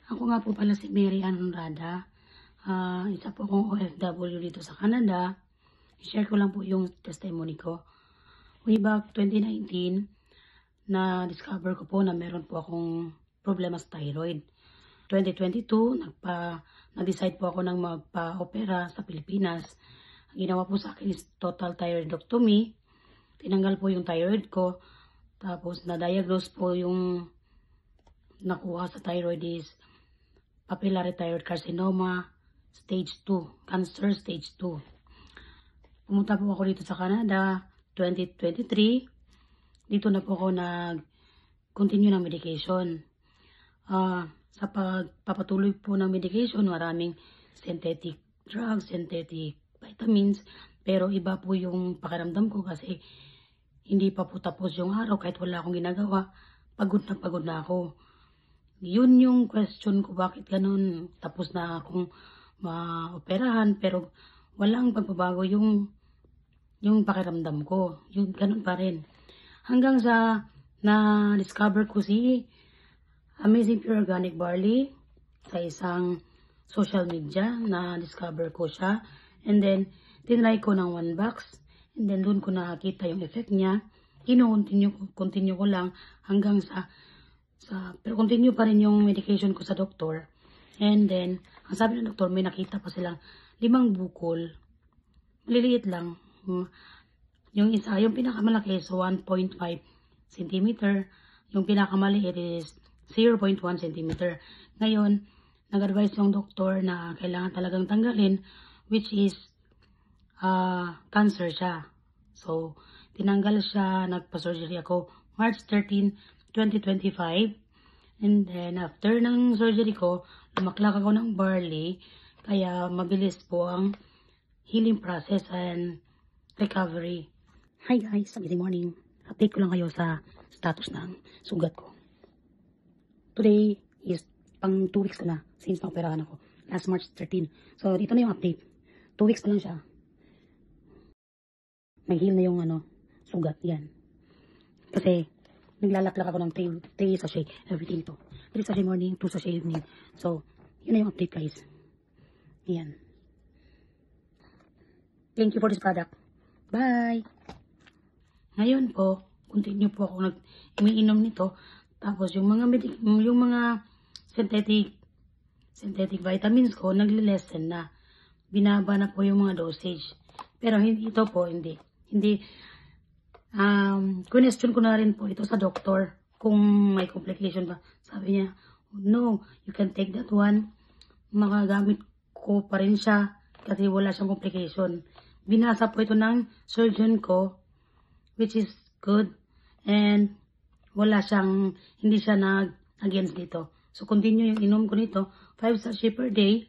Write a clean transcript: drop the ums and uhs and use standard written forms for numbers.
Ako nga po pala si Mary Ann Honrada. Isa po akong OFW dito sa Canada. I-share ko lang po yung testimony ko. Way back 2019, na-discover ko po na meron po akong problema sa thyroid. 2022, na-decide po ako ng magpa-opera sa Pilipinas. Ang ginawa po sa akin is total thyroidectomy. Tinanggal po yung thyroid ko. Tapos na-diagnose po yung nakuha sa thyroid is papillary thyroid carcinoma stage 2, cancer stage 2. Pumunta po ako dito sa Canada 2023. Dito na po ako nag-continue ng medication. Sa pagpapatuloy po ng medication, maraming synthetic drugs, synthetic vitamins, pero iba po yung pakiramdam ko kasi hindi pa po tapos yung araw kahit wala akong ginagawa. Pagod na ako. Yun yung question ko, bakit ganun? Tapos na akong maoperahan pero walang pagbabago yung pakiramdam ko. Yun, ganun pa rin. Hanggang sa na-discover ko si Amazing Pure Organic Barley sa isang social media, na-discover ko siya. And then, tinry ko ng 1 box. And then, doon ko nakakita yung effect niya. Continue ko lang hanggang pero continue pa rin yung medication ko sa doktor. And then, ang sabi ng doktor, may nakita pa silang 5 bukol. Maliliit lang. Yung isa, yung pinakamalaki is 1.5 cm. Yung pinakamaliit is 0.1 cm. Ngayon, nag-advise yung doktor na kailangan talagang tanggalin, which is cancer siya. So, tinanggal siya, nagpa-surgery ako March 13, 2025. And then, after ng surgery ko, lumaklak ako ng barley. Kaya, mabilis po ang healing process and recovery. Hi guys, good morning. Update ko lang kayo sa status ng sugat ko. Today is pang 2 weeks ko na since na-operahan ako. Last March 13. So, dito na yung update. 2 weeks pa lang siya. Nag-heal na yung sugat. Yan. Kasi, naglalaklak ako ng 3 sachet everything ito. 3 sachet morning, 2 sachet evening. So, yun na yung update guys. Yan. Thank you for this product. Bye! Ngayon po, continue po ako umiinom nito. Tapos yung mga synthetic vitamins ko, nagle-lessen na. Binaba na po yung mga dosage. Pero ito po, hindi. Question ko na rin po ito sa doktor kung may complication ba. Sabi niya, no, you can take that one. Makagamit ko pa rin siya kasi wala siyang complication. Binasa po ito ng surgeon ko, which is good. And hindi siya nag-against dito. So, continue yung inom ko nito. 5 sachet per day.